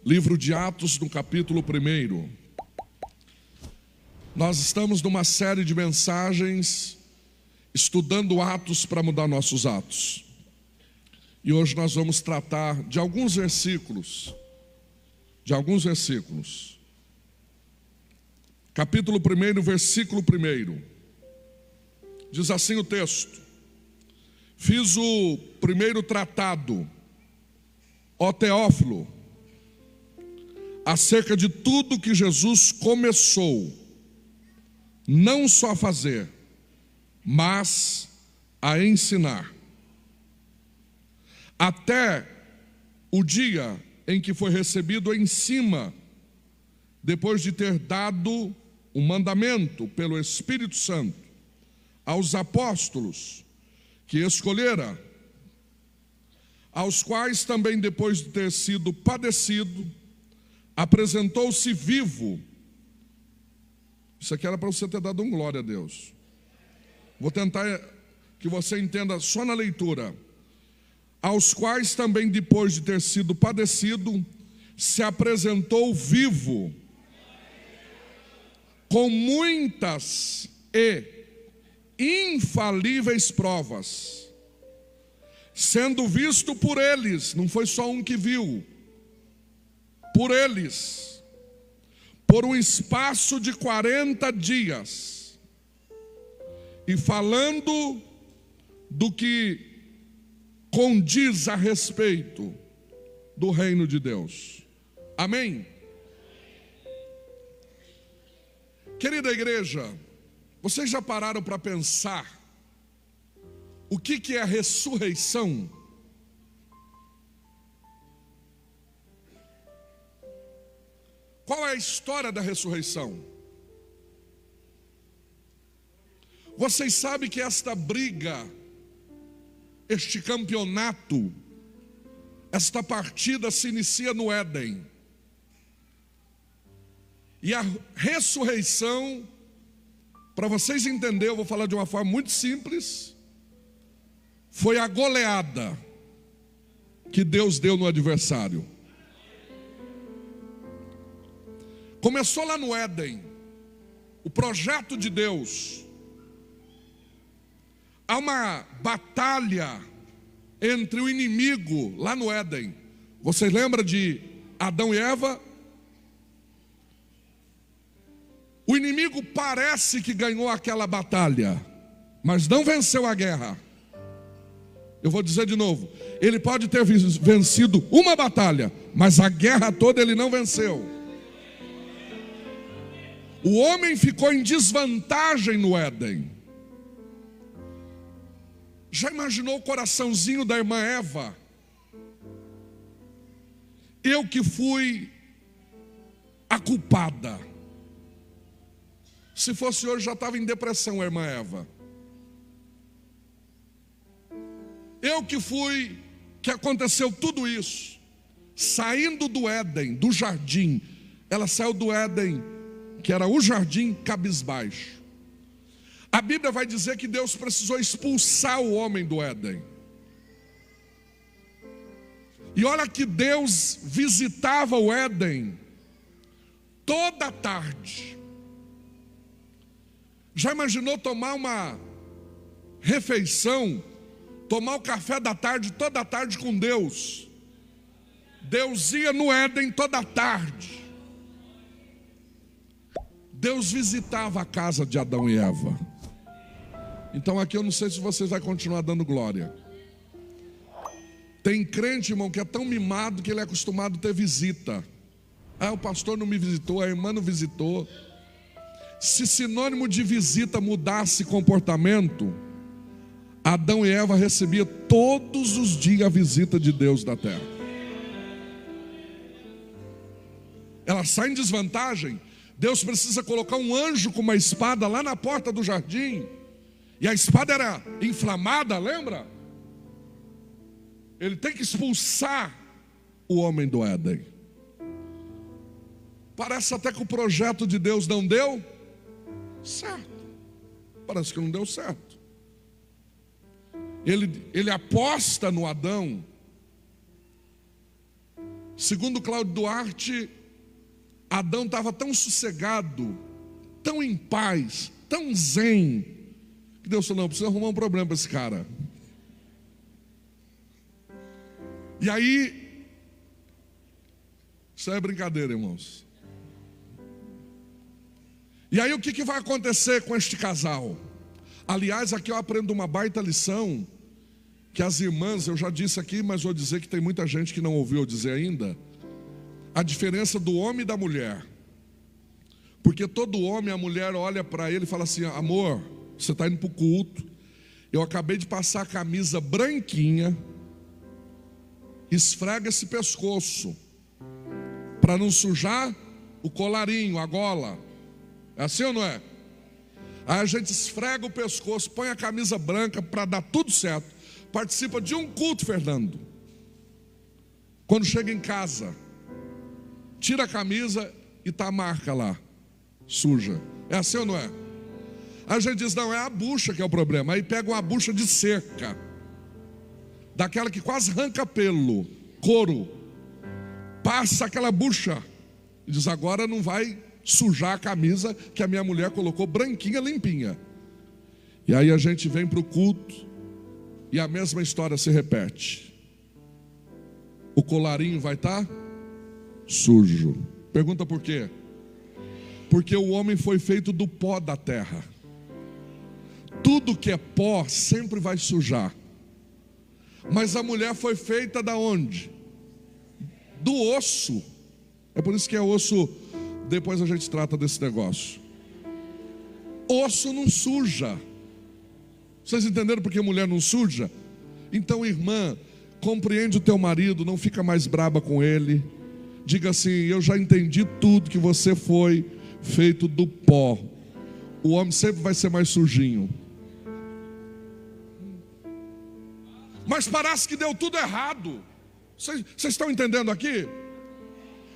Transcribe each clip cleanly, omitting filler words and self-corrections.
Livro de Atos, no capítulo 1. Nós estamos numa série de mensagens estudando Atos para mudar nossos atos. E hoje nós vamos tratar de alguns versículos. Capítulo 1, versículo 1. Diz assim o texto: Fiz o primeiro tratado, ó Teófilo, acerca de tudo que Jesus começou, não só a fazer, mas a ensinar, até o dia em que foi recebido em cima, depois de ter dado o mandamento pelo Espírito Santo aos apóstolos que escolhera, aos quais também, depois de ter sido padecido, apresentou-se vivo. Isso aqui era para você ter dado um glória a Deus. Vou tentar que você entenda só na leitura. Aos quais também, depois de ter sido padecido, se apresentou vivo, com muitas e infalíveis provas, sendo visto por eles, não foi só um que viu, por eles, por um espaço de 40 dias, e falando do que condiz a respeito do reino de Deus. Amém? Querida igreja, vocês já pararam para pensar o que é a ressurreição? Qual é a história da ressurreição? Vocês sabem que esta briga, este campeonato, esta partida se inicia no Éden. E a ressurreição, para vocês entenderem, eu vou falar de uma forma muito simples, foi a goleada que Deus deu no adversário. Começou lá no Éden, o projeto de Deus. Há uma batalha entre o inimigo lá no Éden. Vocês lembram de Adão e Eva? O inimigo parece que ganhou aquela batalha, mas não venceu a guerra. Eu vou dizer de novo: ele pode ter vencido uma batalha, mas a guerra toda ele não venceu. O homem ficou em desvantagem no Éden. Já imaginou o coraçãozinho da irmã Eva? Eu que fui a culpada. Se fosse hoje, já estava em depressão a irmã Eva. Eu que fui, que aconteceu tudo isso, saindo do Éden, do jardim. Ela saiu do Éden, que era o jardim, cabisbaixo. A Bíblia vai dizer que Deus precisou expulsar o homem do Éden. E olha que Deus visitava o Éden toda tarde. Já imaginou tomar uma refeição, tomar o café da tarde, toda a tarde com Deus? Deus ia no Éden toda a tarde. Deus visitava a casa de Adão e Eva. Então aqui eu não sei se vocês vão continuar dando glória. Tem crente, irmão, que é tão mimado que ele é acostumado a ter visita. Ah, o pastor não me visitou, a irmã não visitou. Se sinônimo de visita mudasse comportamento, Adão e Eva recebiam todos os dias a visita de Deus da terra. Ela sai em desvantagem. Deus precisa colocar um anjo com uma espada lá na porta do jardim. E a espada era inflamada, lembra? Ele tem que expulsar o homem do Éden. Parece até que o projeto de Deus não deu certo. Parece que não deu certo. Ele aposta no Adão Segundo Cláudio Duarte, Adão estava tão sossegado, tão em paz, tão zen, que Deus falou: não, precisa arrumar um problema para esse cara. E aí, isso é brincadeira, irmãos. E aí o que vai acontecer com este casal? Aliás, aqui eu aprendo uma baita lição, que as irmãs, eu já disse aqui, mas vou dizer que tem muita gente que não ouviu eu dizer ainda. A diferença do homem e da mulher. Porque todo homem, a mulher olha para ele e fala assim: amor, você está indo para o culto, eu acabei de passar a camisa branquinha, esfrega esse pescoço, para não sujar o colarinho, a gola. É assim ou não é? Aí a gente esfrega o pescoço, põe a camisa branca para dar tudo certo. Participa de um culto, Fernando. Quando chega em casa, tira a camisa e está a marca lá, suja. É assim ou não é? Aí a gente diz: não, é a bucha que é o problema. Aí pega uma bucha de cerca, daquela que quase arranca pelo, couro, passa aquela bucha e diz: agora não vai sujar a camisa que a minha mulher colocou branquinha, limpinha. E aí a gente vem para o culto e a mesma história se repete. O colarinho vai estar sujo. Pergunta por quê? Porque o homem foi feito do pó da terra. Tudo que é pó sempre vai sujar. Mas a mulher foi feita da onde? Do osso. É por isso que é osso. Depois a gente trata desse negócio. Osso não suja. Vocês entenderam por que mulher não suja? Então, irmã, compreende o teu marido, não fica mais braba com ele. Diga assim: eu já entendi tudo, que você foi feito do pó. O homem sempre vai ser mais sujinho. Mas parece que deu tudo errado. Vocês estão entendendo aqui?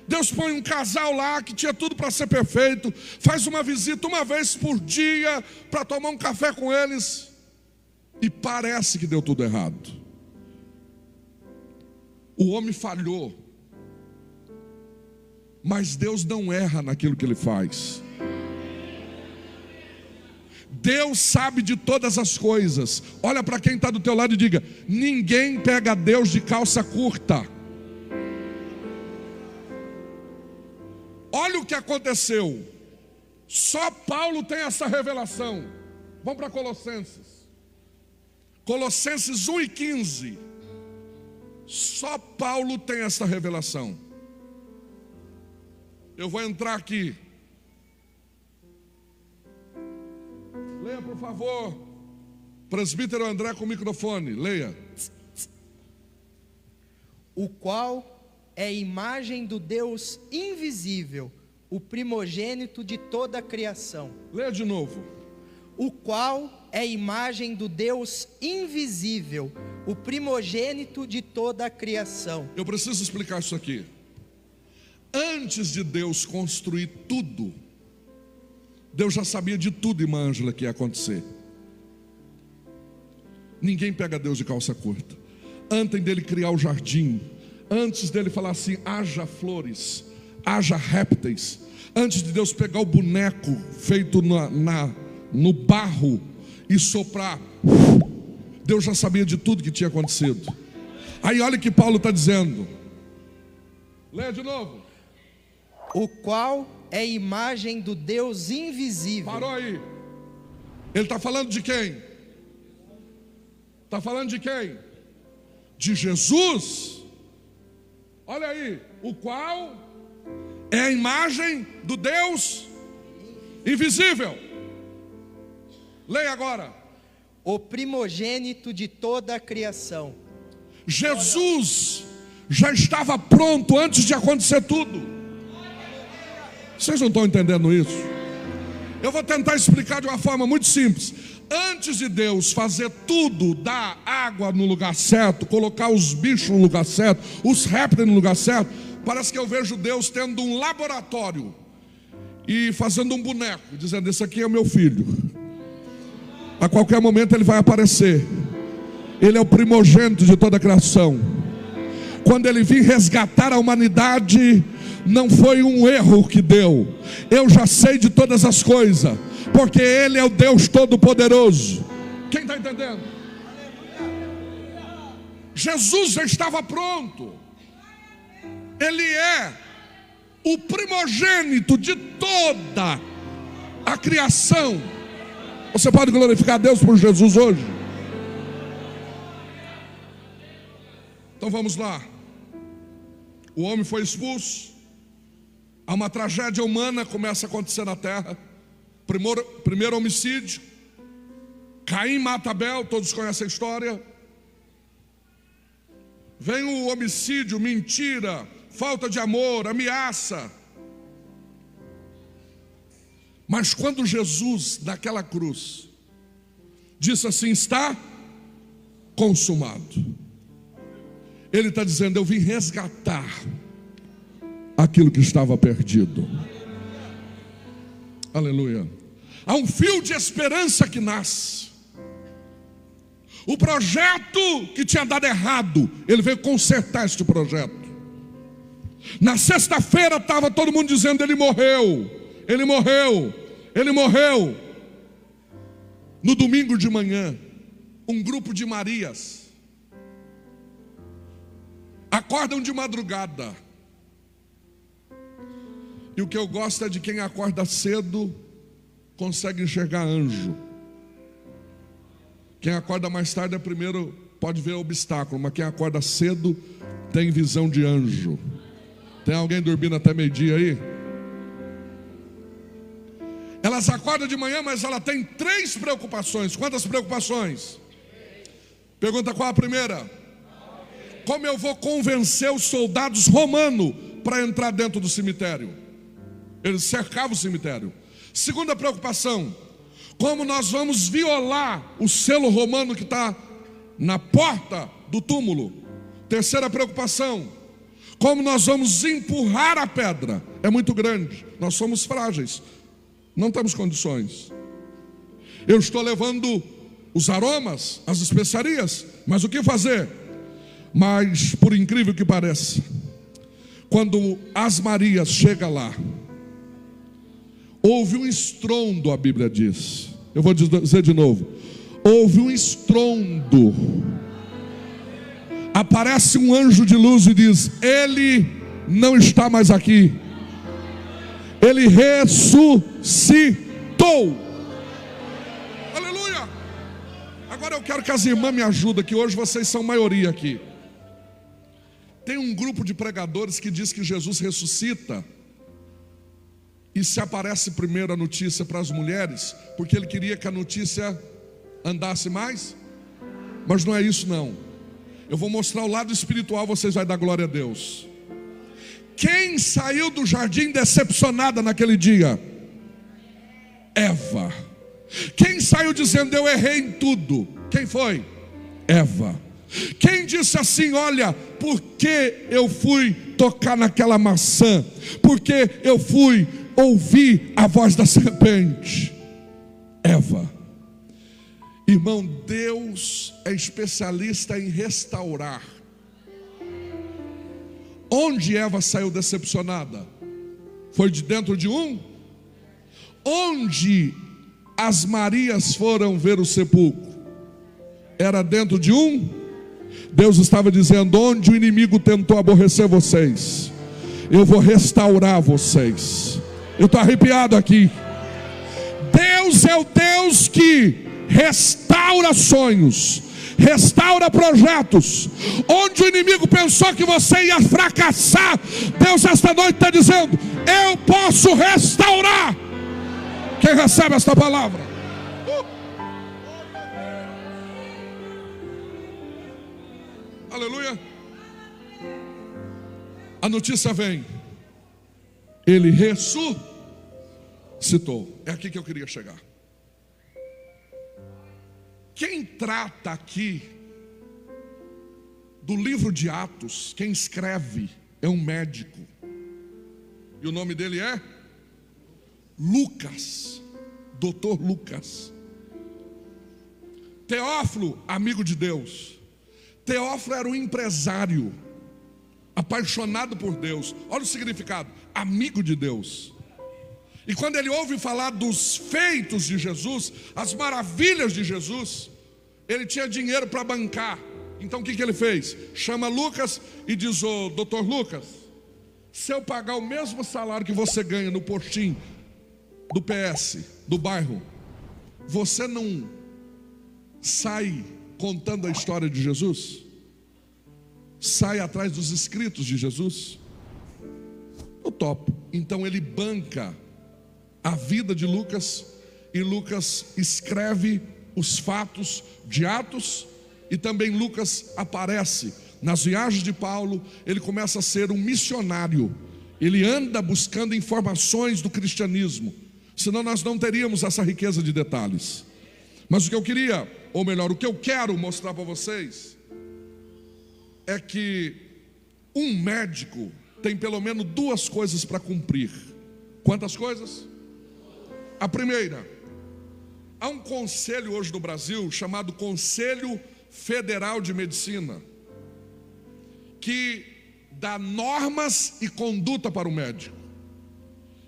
Deus põe um casal lá que tinha tudo para ser perfeito, faz uma visita uma vez por dia para tomar um café com eles, e parece que deu tudo errado. O homem falhou, mas Deus não erra naquilo que Ele faz. Deus sabe de todas as coisas. Olha para quem está do teu lado e diga: ninguém pega Deus de calça curta. Olha o que aconteceu. Só Paulo tem essa revelação. Vamos para Colossenses. Colossenses 1:15. Só Paulo tem essa revelação. Eu vou entrar aqui. Leia, por favor. Presbítero André com o microfone. Leia. O qual é a imagem do Deus invisível, o primogênito de toda a criação. Leia de novo. O qual é a imagem do Deus invisível, o primogênito de toda a criação. Eu preciso explicar isso aqui. Antes de Deus construir tudo, Deus já sabia de tudo, irmã Ângela, que ia acontecer. Ninguém pega Deus de calça curta. Antes dele criar o jardim, antes dele falar assim: haja flores, haja répteis, antes de Deus pegar o boneco feito no barro e soprar, Deus já sabia de tudo que tinha acontecido. Aí olha o que Paulo está dizendo. Leia de novo. O qual é a imagem do Deus invisível. Parou aí. Ele está falando de quem? Está falando de quem? De Jesus. Olha aí, o qual é a imagem do Deus invisível. Leia agora. O primogênito de toda a criação. Jesus já estava pronto antes de acontecer tudo. Vocês não estão entendendo isso? Eu vou tentar explicar de uma forma muito simples. Antes de Deus fazer tudo, dar água no lugar certo, colocar os bichos no lugar certo, os répteis no lugar certo, parece que eu vejo Deus tendo um laboratório e fazendo um boneco, dizendo: esse aqui é o meu filho. A qualquer momento ele vai aparecer. Ele é o primogênito de toda a criação. quando ele vir resgatar a humanidade, não foi um erro que deu. Eu já sei de todas as coisas, porque ele é o Deus Todo-Poderoso. Quem está entendendo? Jesus já estava pronto. Ele é o primogênito de toda a criação. Você pode glorificar a Deus por Jesus hoje? Então vamos lá. O homem foi expulso. Há uma tragédia humana começa a acontecer na terra. Primeiro homicídio. Caim mata Abel, todos conhecem a história. Vem o homicídio, mentira, falta de amor, ameaça. Mas quando Jesus, naquela cruz, disse assim: está consumado, ele está dizendo: eu vim resgatar aquilo que estava perdido. Aleluia. Há um fio de esperança que nasce. O projeto que tinha dado errado, ele veio consertar este projeto. Na sexta-feira estava todo mundo dizendo: ele morreu, ele morreu, ele morreu. No domingo de manhã, um grupo de Marias acordam de madrugada. E o que eu gosto é de quem acorda cedo consegue enxergar anjo. Quem acorda mais tarde primeiro pode ver obstáculo, mas quem acorda cedo tem visão de anjo. Tem alguém dormindo até meio-dia aí? Elas acordam de manhã, mas ela tem 3 preocupações. Quantas preocupações? Pergunta: qual a primeira? Como eu vou convencer os soldados romanos para entrar dentro do cemitério? Eles cercavam o cemitério. Segunda preocupação: como nós vamos violar o selo romano que está na porta do túmulo? Terceira preocupação: como nós vamos empurrar a pedra? É muito grande, nós somos frágeis, não temos condições. Eu estou levando os aromas, as especiarias, mas o que fazer? Mas por incrível que pareça, quando as Marias chegam lá, houve um estrondo, a Bíblia diz. Eu vou dizer de novo: houve um estrondo. Aparece um anjo de luz e diz: ele não está mais aqui, ele ressuscitou. Aleluia. Agora eu quero que as irmãs me ajudem, que hoje vocês são maioria aqui. Tem um grupo de pregadores que diz que Jesus ressuscita, e se aparece primeiro a notícia para as mulheres, porque ele queria que a notícia andasse mais. Mas não é isso não. Eu vou mostrar o lado espiritual, vocês vão dar glória a Deus. Quem saiu do jardim decepcionada naquele dia? Eva. Quem saiu dizendo: eu errei em tudo? Quem foi? Eva. Quem disse assim: olha, por que eu fui tocar naquela maçã? Porque eu fui ouvir a voz da serpente? Eva. Irmão, Deus é especialista em restaurar. Onde Eva saiu decepcionada? Foi de dentro de um? Onde as Marias foram ver o sepulcro? Era dentro de um? Deus estava dizendo: onde o inimigo tentou aborrecer vocês, eu vou restaurar vocês. Eu estou arrepiado aqui. Deus é o Deus que restaura sonhos, restaura projetos. Onde o inimigo pensou que você ia fracassar, Deus esta noite está dizendo: eu posso restaurar. Quem recebe esta palavra? Aleluia. A notícia vem: ele ressuscitou. É aqui que eu queria chegar. Quem trata aqui do livro de Atos, quem escreve é um médico, e o nome dele é Lucas, Dr. Lucas. Teófilo, amigo de Deus. Teófilo era um empresário. apaixonado por Deus. Olha o significado: amigo de Deus. E quando ele ouve falar dos feitos de Jesus, as maravilhas de Jesus, ele tinha dinheiro para bancar. Então o que ele fez? Chama Lucas e diz: ô doutor Lucas, se eu pagar o mesmo salário que você ganha no postinho do PS, do bairro, você não sai contando a história de Jesus? Sai atrás dos escritos de Jesus? Eu topo. Então ele banca a vida de Lucas, e Lucas escreve os fatos de Atos, e também Lucas aparece nas viagens de Paulo. Ele começa a ser um missionário, ele anda buscando informações do cristianismo, senão nós não teríamos essa riqueza de detalhes. Mas o que eu queria, ou melhor, o que eu quero mostrar para vocês, é que um médico tem pelo menos duas coisas para cumprir. Quantas coisas? A primeira: há um conselho hoje no Brasil chamado Conselho Federal de Medicina, que dá normas e conduta para o médico.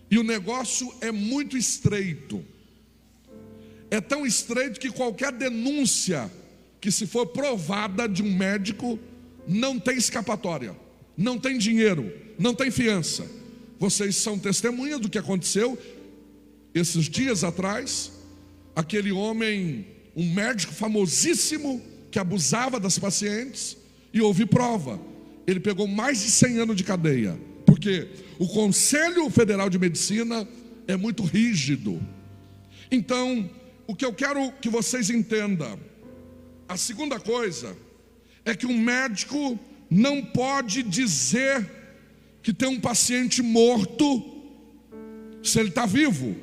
E o negócio é muito estreito. É tão estreito que qualquer denúncia que, se for provada, de um médico, não tem escapatória, não tem dinheiro, não tem fiança. Vocês são testemunhas do que aconteceu esses dias atrás. Aquele homem, um médico famosíssimo, que abusava das pacientes, e houve prova. Ele pegou mais de 100 anos de cadeia, porque o Conselho Federal de Medicina é muito rígido. Então, o que eu quero que vocês entendam, a segunda coisa, é que um médico não pode dizer que tem um paciente morto se ele está vivo.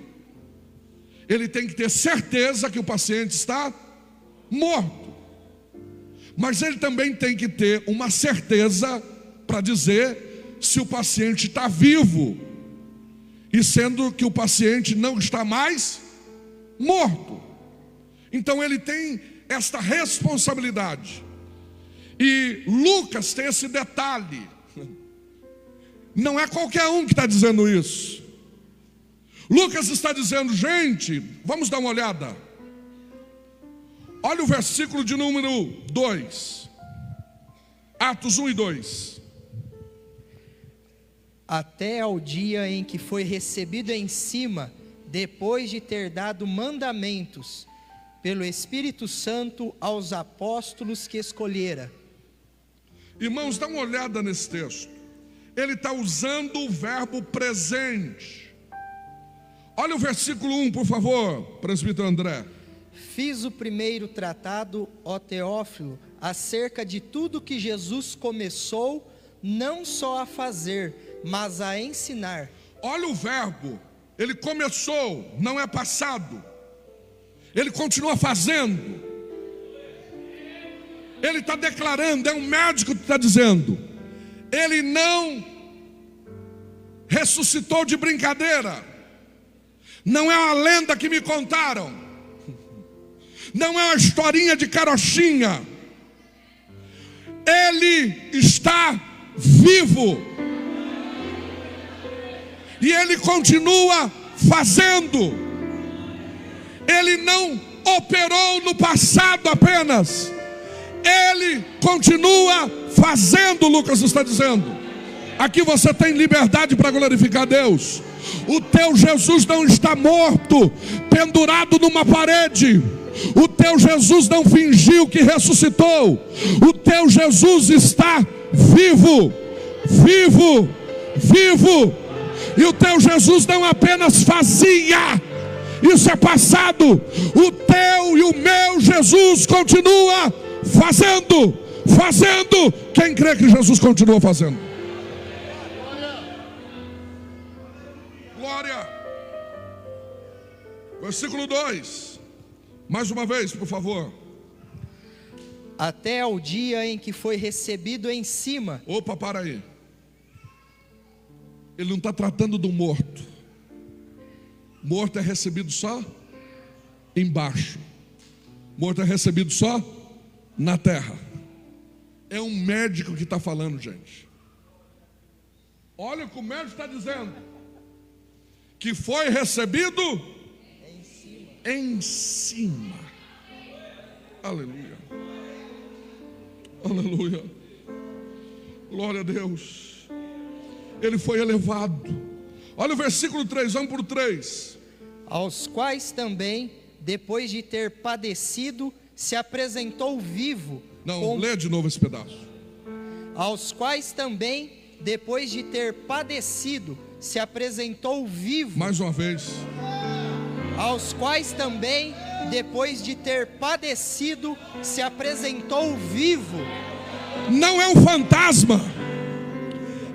Ele tem que ter certeza que o paciente está morto. Mas ele também tem que ter uma certeza para dizer se o paciente está vivo, e sendo que o paciente não está mais morto. Então ele tem esta responsabilidade. E Lucas tem esse detalhe. Não é qualquer um que está dizendo isso. Lucas está dizendo: gente, vamos dar uma olhada. Olha o versículo de número 2, Atos 1 e 2. Até ao dia em que foi recebido em cima, depois de ter dado mandamentos pelo Espírito Santo aos apóstolos que escolhera. Irmãos, dá uma olhada nesse texto. Ele está usando o verbo presente. Olha o versículo 1, por favor, presbítero André. Fiz o primeiro tratado, ó Teófilo, acerca de tudo que Jesus começou, não só a fazer, mas a ensinar. Olha o verbo, ele começou, não é passado. Ele continua fazendo. Ele está declarando, é um médico que está dizendo. Ele não ressuscitou de brincadeira. Não é uma lenda que me contaram. Não é uma historinha de carochinha. Ele está vivo. E ele continua fazendo. Ele não operou no passado apenas. Ele continua fazendo, Lucas está dizendo. Aqui você tem liberdade para glorificar Deus. O teu Jesus não está morto, pendurado numa parede. O teu Jesus não fingiu que ressuscitou. O teu Jesus está vivo, vivo, vivo. E o teu Jesus não apenas fazia, isso é passado. O teu e o meu Jesus continua fazendo, fazendo. Quem crê que Jesus continua fazendo? Glória. Versículo 2. Mais uma vez, por favor. Até ao dia em que foi recebido em cima. Opa, para aí. Ele não está tratando do morto. Morto é recebido só embaixo. Morto é recebido só na terra. É um médico que está falando, gente. Olha o que o médico está dizendo. Que foi recebido em cima. Aleluia. Aleluia. Glória a Deus. Ele foi elevado. Olha o versículo 3, vamos por 3. Aos quais também, depois de ter padecido, se apresentou vivo. Não, lê de novo esse pedaço. Aos quais também, depois de ter padecido, se apresentou vivo. Mais uma vez. Aos quais também, depois de ter padecido, se apresentou vivo. Não é um fantasma.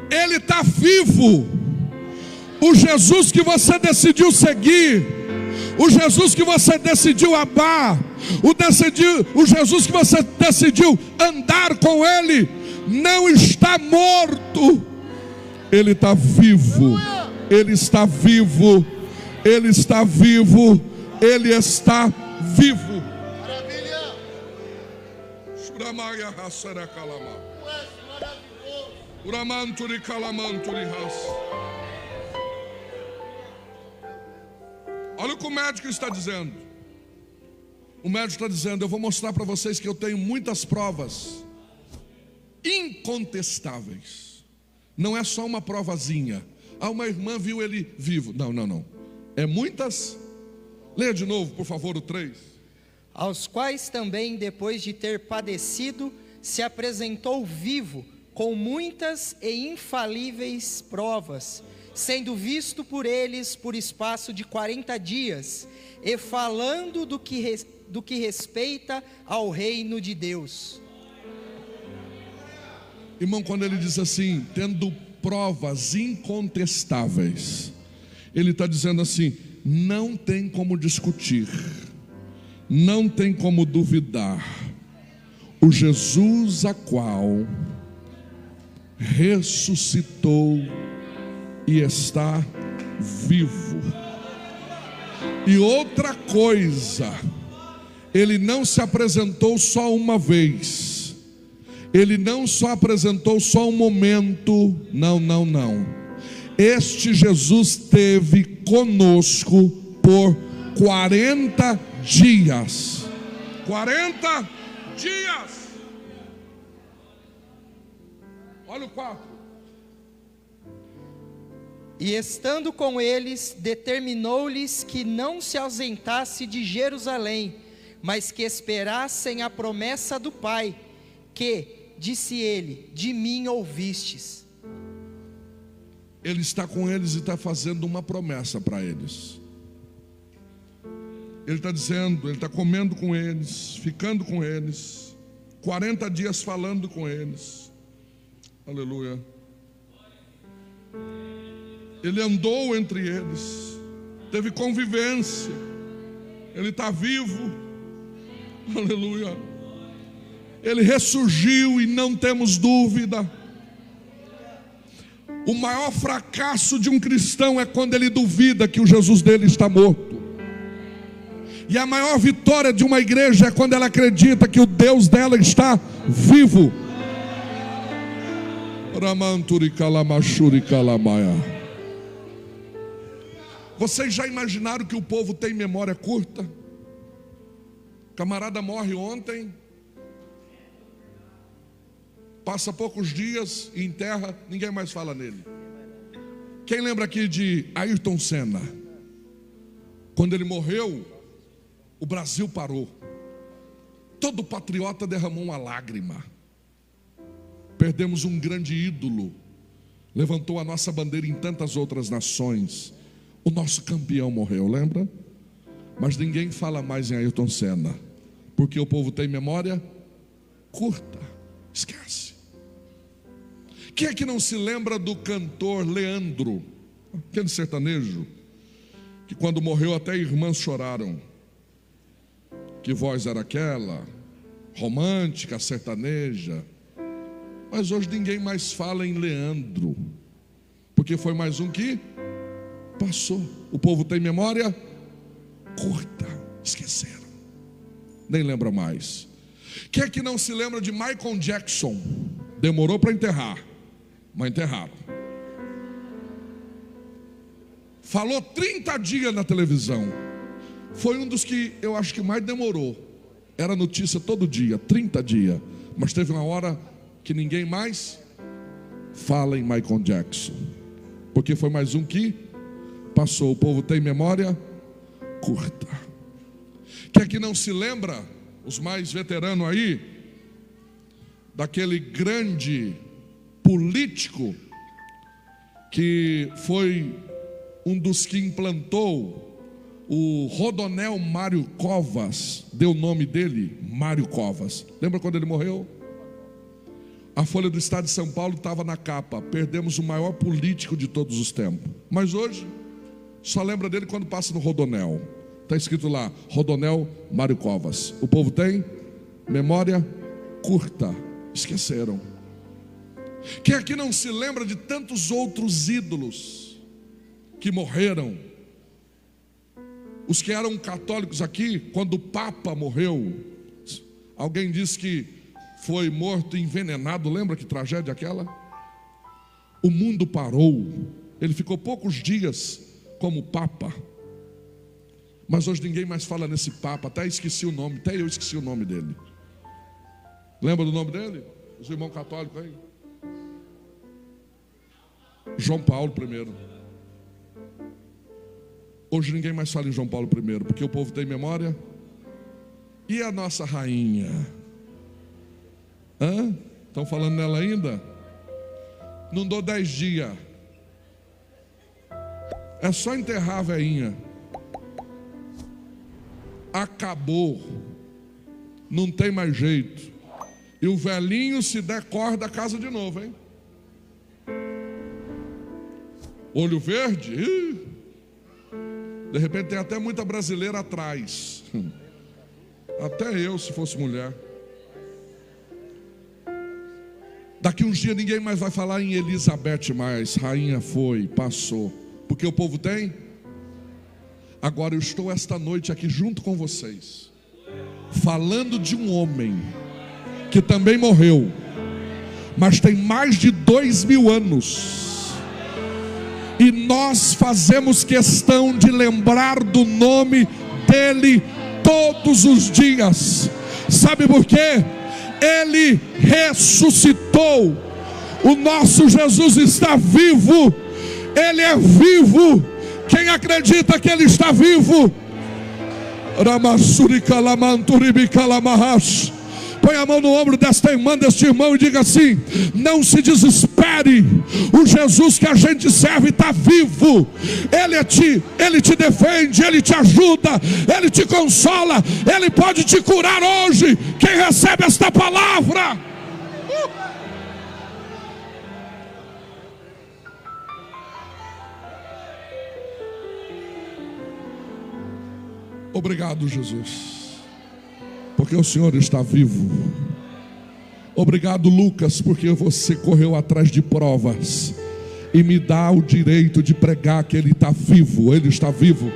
Ele está vivo. O Jesus que você decidiu seguir, o Jesus que você decidiu amar, o Jesus que você decidiu andar com Ele, não está morto. Ele está vivo. Ele está vivo. Ele está vivo. Ele está vivo. Maravilha. Suramaya hasara kalama. Tu és maravilhoso. Uramanturi kalamanturi has. Olha o que o médico está dizendo. O médico está dizendo: eu vou mostrar para vocês que eu tenho muitas provas incontestáveis. Não é só uma provazinha. Ah, uma irmã viu ele vivo. Não, não, não. É muitas. Leia de novo, por favor, o 3. Aos quais também, depois de ter padecido, se apresentou vivo, com muitas e infalíveis provas, sendo visto por eles por espaço de 40 dias, e falando do que respeita ao reino de Deus. Irmão, quando ele diz assim, tendo provas incontestáveis, ele está dizendo assim: não tem como discutir, não tem como duvidar. O Jesus a qual ressuscitou e está vivo. E outra coisa, ele não se apresentou só uma vez, ele não só apresentou só um momento, não, não, não. Este Jesus esteve conosco por 40 dias. 40 dias. Olha o 4. E estando com eles, determinou-lhes que não se ausentasse de Jerusalém, mas que esperassem a promessa do Pai, que, disse ele, de mim ouvistes. Ele está com eles e está fazendo uma promessa para eles. Ele está dizendo, ele está comendo com eles, ficando com eles, 40 dias falando com eles. Aleluia. Ele andou entre eles, teve convivência, ele está vivo. Aleluia. Ele ressurgiu e não temos dúvida. O maior fracasso de um cristão é quando ele duvida que o Jesus dele está morto. E a maior vitória de uma igreja é quando ela acredita que o Deus dela está vivo. Vocês já imaginaram que o povo tem memória curta? Camarada morre ontem, passa poucos dias e enterra, ninguém mais fala nele. Quem lembra aqui de Ayrton Senna? Quando ele morreu, o Brasil parou. Todo patriota derramou uma lágrima. Perdemos um grande ídolo. Levantou a nossa bandeira em tantas outras nações. O nosso campeão morreu, lembra? Mas ninguém fala mais em Ayrton Senna, porque o povo tem memória curta. Esquece. Quem é que não se lembra do cantor Leandro, aquele sertanejo, que quando morreu até irmãs choraram? Que voz era aquela? Romântica, sertaneja. Mas hoje ninguém mais fala em Leandro, porque foi mais um que passou. O povo tem memória curta, esqueceram, nem lembra mais. Quem é que não se lembra de Michael Jackson? Demorou para enterrar, mas enterraram. falou 30 dias na televisão. Foi um dos que eu acho que mais demorou. Era notícia todo dia, 30 dias. Mas teve uma hora que ninguém mais fala em Michael Jackson, porque foi mais um que passou. O povo tem memória curta. Quem é que não se lembra, os mais veteranos aí, daquele grande político que foi um dos que implantou o Rodonel Mário Covas? Deu o nome dele, Mário Covas. Lembra quando ele morreu? A Folha do Estado de São Paulo estava na capa: perdemos o maior político de todos os tempos. Mas hoje só lembra dele quando passa no Rodonel. Está escrito lá, Rodonel Mário Covas. O povo tem memória curta. Esqueceram. Quem aqui não se lembra de tantos outros ídolos que morreram? Os que eram católicos aqui, quando o Papa morreu, alguém disse que foi morto envenenado. Lembra que tragédia aquela? O mundo parou. Ele ficou poucos dias como Papa. Mas hoje ninguém mais fala nesse Papa. Até esqueci o nome, até eu esqueci o nome dele. Lembra do nome dele? Os irmãos católicos aí? João Paulo I. Hoje ninguém mais fala em João Paulo I, porque o povo tem memória. E a nossa rainha? Estão falando nela ainda? Não dou 10 dias. É só enterrar a veinha. Acabou. Não tem mais jeito. E o velhinho, se der corda, casa de novo, hein? Olho verde? De repente tem até muita brasileira atrás. Até eu, se fosse mulher. Daqui uns dias ninguém mais vai falar em Elizabeth mais. Rainha foi, passou. Porque o povo tem. Agora eu estou esta noite aqui junto com vocês, falando de um homem que também morreu, mas tem mais de 2000 anos. E nós fazemos questão de lembrar do nome dele todos os dias. Sabe por quê? Ele ressuscitou. O nosso Jesus está vivo. Ele é vivo. Quem acredita que ele está vivo? Põe a mão no ombro desta irmã, deste irmão, e diga assim: não se desespere. O Jesus que a gente serve está vivo. Ele te defende, Ele te ajuda, Ele te consola, Ele pode te curar hoje. Quem recebe esta palavra? Obrigado, Jesus, porque o Senhor está vivo. Obrigado, Lucas, porque você correu atrás de provas e me dá o direito de pregar que Ele está vivo. Ele está vivo.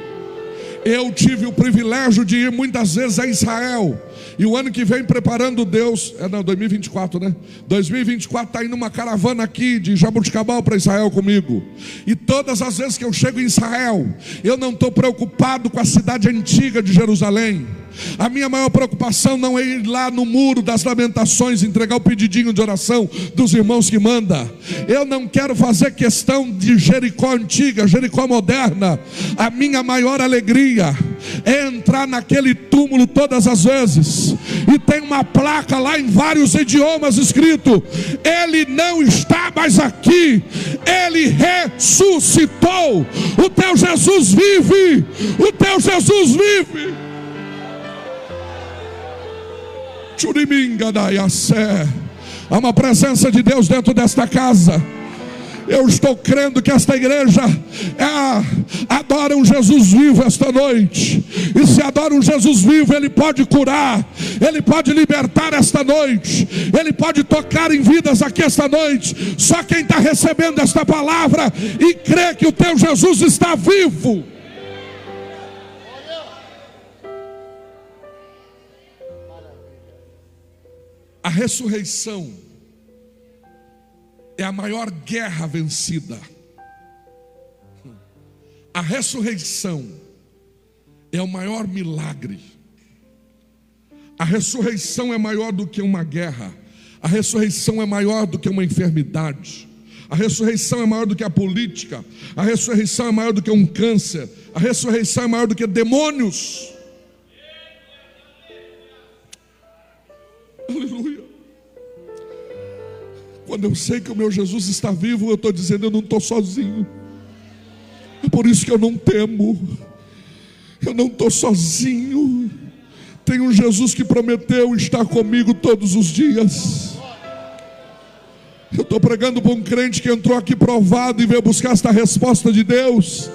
Eu tive o privilégio de ir muitas vezes a Israel. E o ano que vem, preparando Deus, 2024, né? 2024 está indo uma caravana aqui de Jaboticabal para Israel comigo. E todas as vezes que eu chego em Israel, eu não estou preocupado com a cidade antiga de Jerusalém. A minha maior preocupação não é ir lá no muro das lamentações, entregar o pedidinho de oração dos irmãos que manda. Eu não quero fazer questão de Jericó antiga, Jericó moderna. A minha maior alegria é entrar naquele túmulo todas as vezes, e tem uma placa lá em vários idiomas escrito: Ele não está mais aqui, Ele ressuscitou. O teu Jesus vive. O teu Jesus vive. Há uma presença de Deus dentro desta casa. Eu estou crendo que esta igreja adora um Jesus vivo esta noite. E se adora um Jesus vivo, Ele pode curar, Ele pode libertar esta noite, Ele pode tocar em vidas aqui esta noite. Só quem está recebendo esta palavra e crê que o teu Jesus está vivo. A ressurreição é a maior guerra vencida. A ressurreição é o maior milagre. A ressurreição é maior do que uma guerra. A ressurreição é maior do que uma enfermidade. A ressurreição é maior do que a política. A ressurreição é maior do que um câncer. A ressurreição é maior do que demônios. Aleluia. Quando eu sei que o meu Jesus está vivo, eu estou dizendo: eu não estou sozinho. É por isso que eu não temo. Eu não estou sozinho. Tem um Jesus que prometeu estar comigo todos os dias. Eu estou pregando para um crente que entrou aqui provado e veio buscar esta resposta de Deus.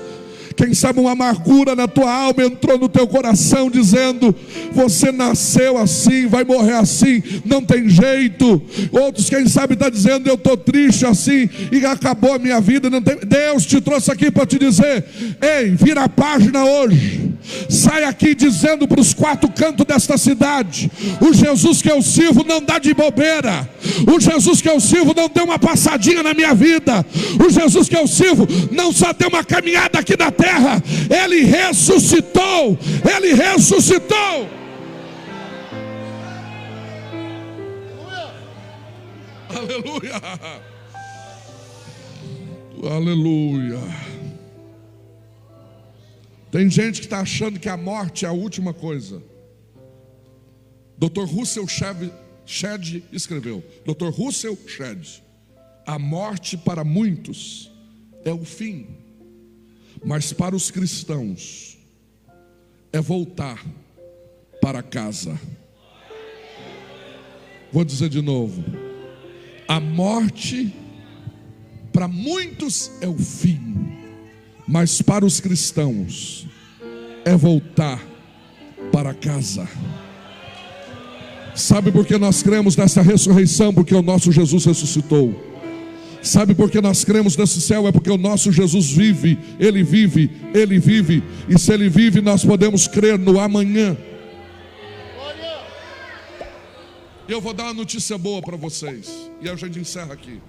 Quem sabe uma amargura na tua alma entrou no teu coração dizendo: você nasceu assim, vai morrer assim, não tem jeito. Outros, quem sabe, está dizendo: eu estou triste assim e acabou a minha vida, não tem... Deus te trouxe aqui para te dizer: ei, vira a página hoje. Sai aqui dizendo para os quatro cantos desta cidade: o Jesus que eu sirvo não dá de bobeira. O Jesus que eu sirvo não deu uma passadinha na minha vida. O Jesus que eu sirvo não só deu uma caminhada aqui na terra, Ele ressuscitou. Ele ressuscitou. Aleluia. Aleluia. Tem gente que está achando que a morte é a última coisa. Dr. Russell Shedd escreveu. Dr. Russell Shedd: a morte para muitos é o fim, mas para os cristãos é voltar para casa. Vou dizer de novo: a morte para muitos é o fim, mas para os cristãos é voltar para casa. Sabe por que nós cremos nessa ressurreição? Porque o nosso Jesus ressuscitou. Sabe por que nós cremos nesse céu? É porque o nosso Jesus vive. Ele vive, Ele vive. E se Ele vive, nós podemos crer no amanhã. Eu vou dar uma notícia boa para vocês, e a gente encerra aqui.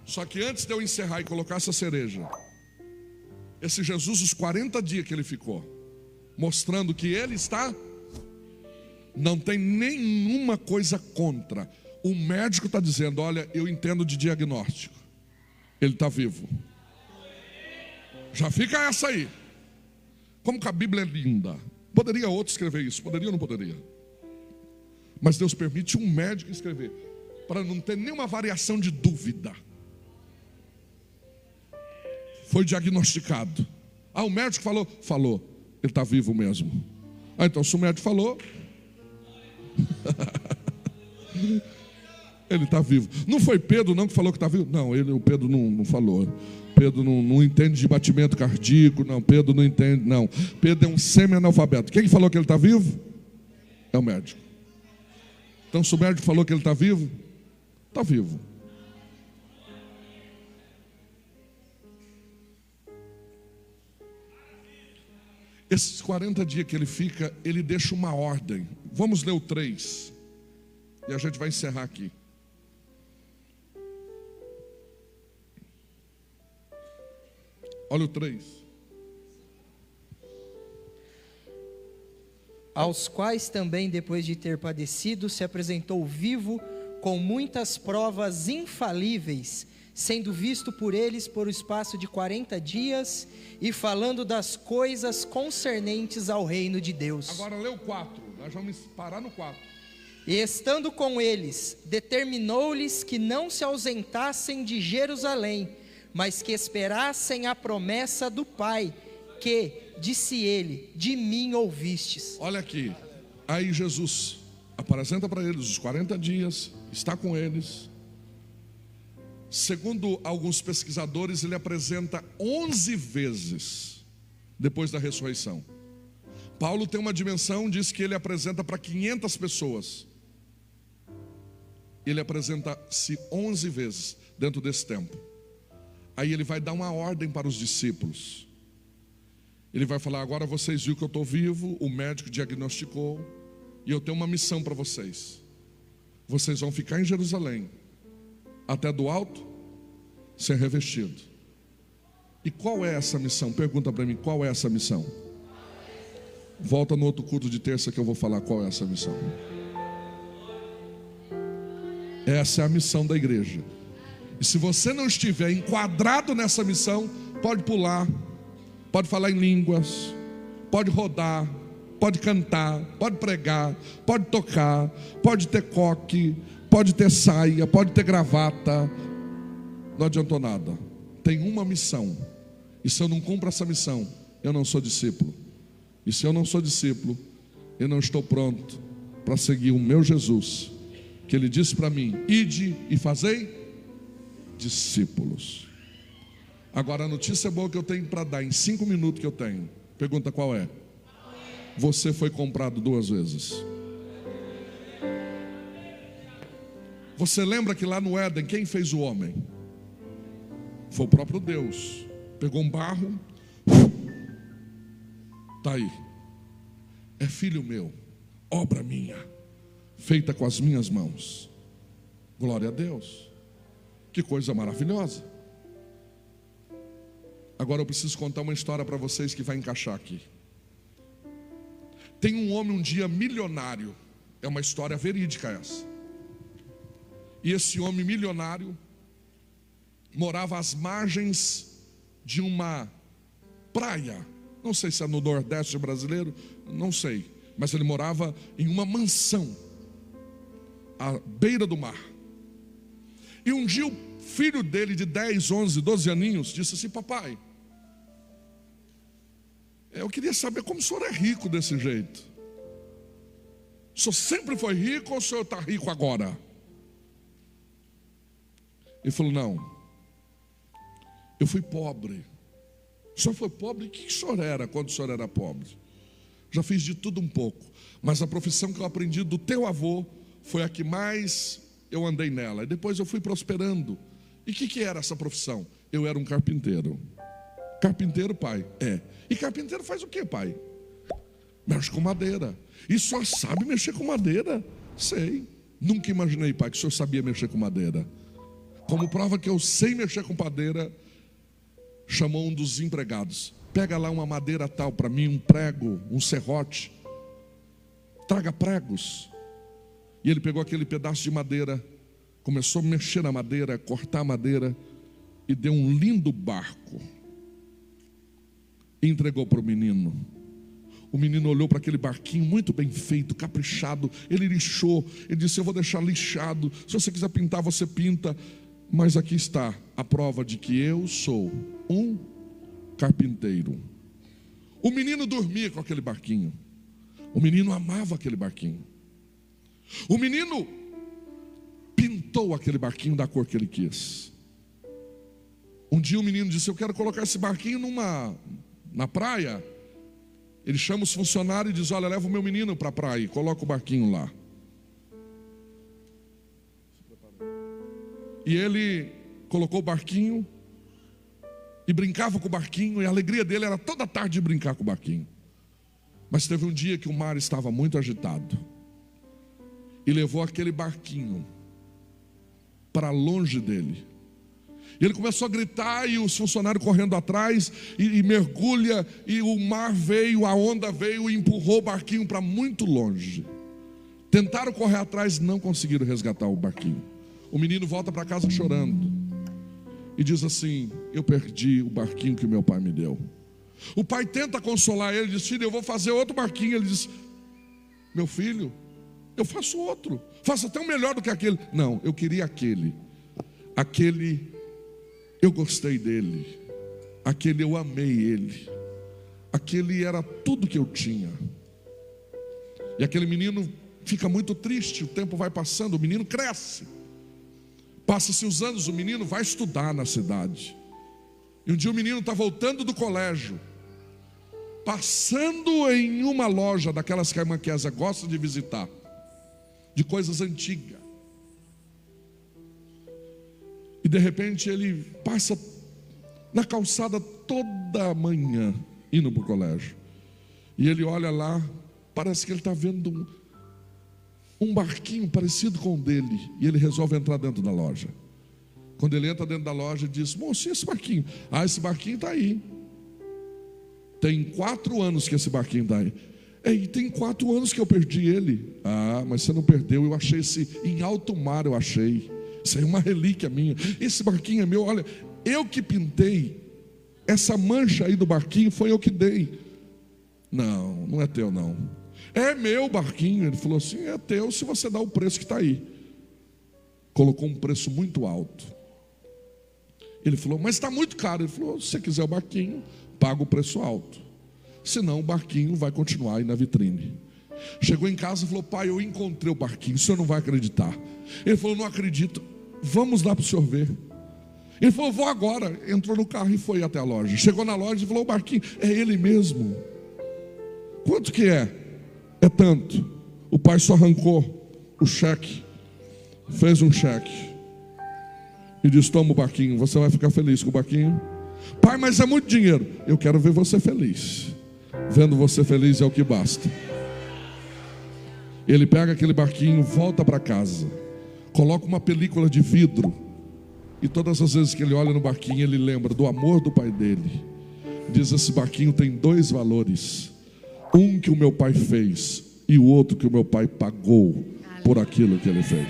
Só que antes de eu encerrar e colocar essa cereja, esse Jesus, os 40 dias que Ele ficou, mostrando que Ele está... não tem nenhuma coisa contra. O médico está dizendo: olha, eu entendo de diagnóstico, ele está vivo. Já fica essa aí. Como que a Bíblia é linda. Poderia outro escrever isso? Poderia ou não poderia? Mas Deus permite um médico escrever, para não ter nenhuma variação de dúvida. Foi diagnosticado. Ah, o médico falou? Falou. Ele está vivo mesmo. Ah, então se o médico falou, ele está vivo. Não foi Pedro não que falou que está vivo? Não, o Pedro não falou. Pedro não entende de batimento cardíaco. Não, Pedro não entende. Não, Pedro é um semi-analfabeto. Quem falou que ele está vivo? É o médico. Então se o médico falou que ele está vivo, está vivo. Esses 40 dias que ele fica, ele deixa uma ordem. Vamos ler o 3 e a gente vai encerrar aqui. Olha o 3. Aos quais também, depois de ter padecido, se apresentou vivo com muitas provas infalíveis, sendo visto por eles por espaço de 40 dias, e falando das coisas concernentes ao reino de Deus. Agora lê o 4, nós vamos parar no 4. E estando com eles, determinou-lhes que não se ausentassem de Jerusalém, mas que esperassem a promessa do Pai, que, disse ele, de mim ouvistes. Olha aqui, aí Jesus apresenta para eles os 40 dias, está com eles. Segundo alguns pesquisadores, ele apresenta 11 vezes depois da ressurreição. Paulo tem uma dimensão, diz que ele apresenta para 500 pessoas. Ele apresenta-se 11 vezes dentro desse tempo. Aí ele vai dar uma ordem para os discípulos. Ele vai falar: agora vocês viram que eu estou vivo, o médico diagnosticou, e eu tenho uma missão para vocês. Vocês vão ficar em Jerusalém até do alto ser revestido. E qual é essa missão? Pergunta para mim, qual é essa missão? Volta no outro culto de terça que eu vou falar qual é essa missão. Essa é a missão da igreja. E se você não estiver enquadrado nessa missão, pode pular, pode falar em línguas, pode rodar, pode cantar, pode pregar, pode tocar, pode ter coque, pode ter saia, pode ter gravata. Não adiantou nada. Tem uma missão. E se eu não cumpro essa missão, eu não sou discípulo. E se eu não sou discípulo, eu não estou pronto para seguir o meu Jesus, que Ele disse para mim: ide e fazei discípulos. Agora a notícia boa que eu tenho para dar em 5 minutos que eu tenho. Pergunta qual é? Você foi comprado 2 vezes. Você lembra que lá no Éden, quem fez o homem? Foi o próprio Deus. Pegou um barro, está aí, é filho meu, obra minha, feita com as minhas mãos. Glória a Deus, que coisa maravilhosa. Agora eu preciso contar uma história para vocês que vai encaixar aqui. Tem um homem um dia milionário, é uma história verídica essa. E esse homem milionário morava às margens de uma praia, não sei se é no Nordeste brasileiro, não sei, mas ele morava em uma mansão à beira do mar. E um dia o filho dele de 10, 11, 12 aninhos disse assim: papai, eu queria saber como o senhor é rico desse jeito. O senhor sempre foi rico ou o senhor está rico agora? Ele falou: não, eu fui pobre. O senhor foi pobre? O que o senhor era quando o senhor era pobre? Já fiz de tudo um pouco, mas a profissão que eu aprendi do teu avô foi a que mais eu andei nela. E depois eu fui prosperando. E o que era essa profissão? Eu era um carpinteiro. Carpinteiro, pai? É. E carpinteiro faz o que, pai? Mexe com madeira. E só sabe mexer com madeira? Sei. Nunca imaginei, pai, que o senhor sabia mexer com madeira. Como prova que eu sei mexer com madeira, chamou um dos empregados: pega lá uma madeira tal para mim, um prego, um serrote, traga pregos. E ele pegou aquele pedaço de madeira, começou a mexer na madeira, cortar a madeira, e deu um lindo barco e entregou para o menino. O menino olhou para aquele barquinho muito bem feito, caprichado. Ele lixou, ele disse: eu vou deixar lixado, se você quiser pintar, você pinta. Mas aqui está a prova de que eu sou um carpinteiro. O menino dormia com aquele barquinho. O menino amava aquele barquinho. O menino pintou aquele barquinho da cor que ele quis. Um dia o menino disse: eu quero colocar esse barquinho na praia. Ele chama os funcionários e diz: olha, leva o meu menino para a praia e coloca o barquinho lá. E ele colocou o barquinho e brincava com o barquinho, e a alegria dele era toda tarde de brincar com o barquinho. Mas teve um dia que o mar estava muito agitado e levou aquele barquinho para longe dele. E ele começou a gritar, e os funcionários correndo atrás, e mergulha, e o mar veio, a onda veio e empurrou o barquinho para muito longe. Tentaram correr atrás, não conseguiram resgatar o barquinho. O menino volta para casa chorando e diz assim: eu perdi o barquinho que meu pai me deu. O pai tenta consolar ele, diz: filho, eu vou fazer outro barquinho. Ele diz: meu filho, eu faço outro, faço até um melhor do que aquele. Não, eu queria aquele eu gostei dele, aquele eu amei ele, aquele era tudo que eu tinha. E aquele menino fica muito triste, o tempo vai passando, o menino cresce. Passa-se os anos, o menino vai estudar na cidade. E um dia o menino está voltando do colégio, passando em uma loja daquelas que a irmã Kézia gosta de visitar, de coisas antigas. E de repente ele passa na calçada toda manhã, indo para o colégio. E ele olha lá, parece que ele está vendo um barquinho parecido com o dele. E ele resolve entrar dentro da loja. Quando ele entra dentro da loja, diz: moço, e esse barquinho? Ah, esse barquinho está aí. Tem 4 anos que esse barquinho está aí. E tem 4 anos que eu perdi ele. Ah, mas você não perdeu, eu achei esse em alto mar, eu achei. Isso aí é uma relíquia minha. Esse barquinho é meu, olha, eu que pintei. Essa mancha aí do barquinho foi eu que dei. Não, não é teu não. É meu barquinho. Ele falou assim: é teu se você dá o preço que está aí. Colocou um preço muito alto. Ele falou: mas está muito caro. Ele falou: se você quiser o barquinho, paga o preço alto. Senão o barquinho vai continuar aí na vitrine. Chegou em casa e falou: pai, eu encontrei o barquinho, o senhor não vai acreditar. Ele falou: não acredito, vamos lá para o senhor ver. Ele falou: vou agora. Entrou no carro e foi até a loja. Chegou na loja e falou: o barquinho, é ele mesmo. Quanto que é? É tanto. O pai só arrancou o cheque, fez um cheque e disse: toma o barquinho, você vai ficar feliz com o barquinho. Pai, mas é muito dinheiro. Eu quero ver você feliz. Vendo você feliz é o que basta. Ele pega aquele barquinho, volta para casa, coloca uma película de vidro, e todas as vezes que ele olha no barquinho, ele lembra do amor do pai dele. Diz: esse barquinho tem 2 valores: um que o meu pai fez, e o outro que o meu pai pagou por aquilo que ele fez.